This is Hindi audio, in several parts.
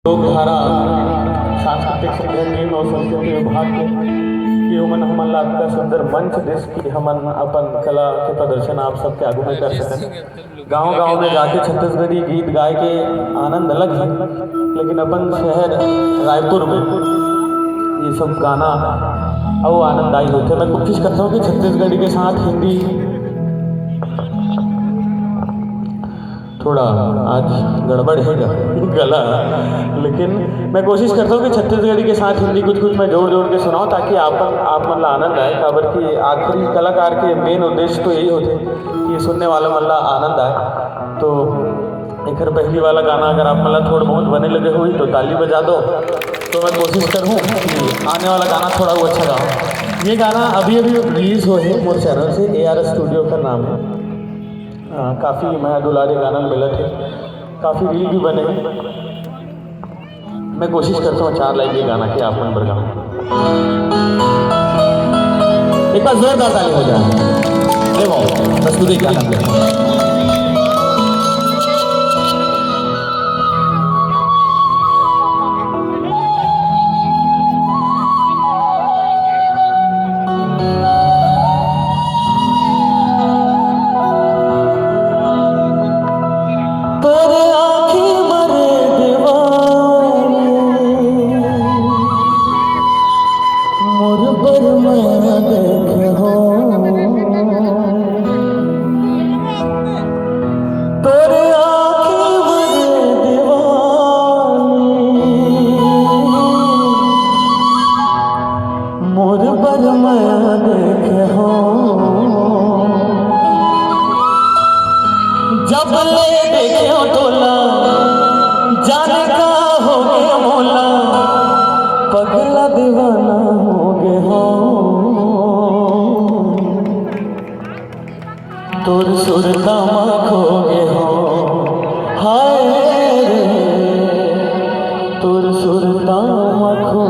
लोकधारा सांस्कृतिक संगठन और संस्कृति विभाग के उमन हमन ला आपका सुंदर मंच देश की हमन अपन कला के प्रदर्शन आप सबके आगू में कर सकते। गांव गांव में जाके छत्तीसगढ़ी गीत गाए के आनंद अलग है, लेकिन अपन शहर रायपुर में ये सब गाना और आनंददायी होते। मैं कोशिश करता हूँ कि छत्तीसगढ़ी के साथ हिंदी थोड़ा आज गड़बड़ है गला, लेकिन मैं कोशिश करता हूँ कि छत्तीसगढ़ी के साथ हिंदी कुछ कुछ मैं जोड़ जोड़ के सुनाऊँ ताकि आप मतलब आनंद आए। खबर की आखिरी कलाकार के मेन उद्देश्य तो यही होते कि सुनने वाला मतलब आनंद आए। तो एक पहली वाला गाना अगर आप मतलब थोड़ा बहुत बने लगे हुई तो ताली बजा दो, तो मैं कोशिश करूँ कि आने वाला गाना थोड़ा वो अच्छा गाऊँ। ये गाना अभी अभी रिलीज़ हो है मोर चैनल से, ARS स्टूडियो का नाम है। काफ़ी मैं दुलारे गाना मिला थे, काफ़ी रील भी बने हैं। मैं कोशिश करता हूँ 4 लाइन ये गाना के आप नंबर गाऊँ। एक बार जोरदार ताली हो जाए। देखो प्रस्तुति गाना पे जब ले देखो तोला जाने का हो गया मोला, पगला दीवाना हो गए हो। तोर सुरता खो गए हो, हाय रे तोर सुरता खो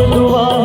दुआ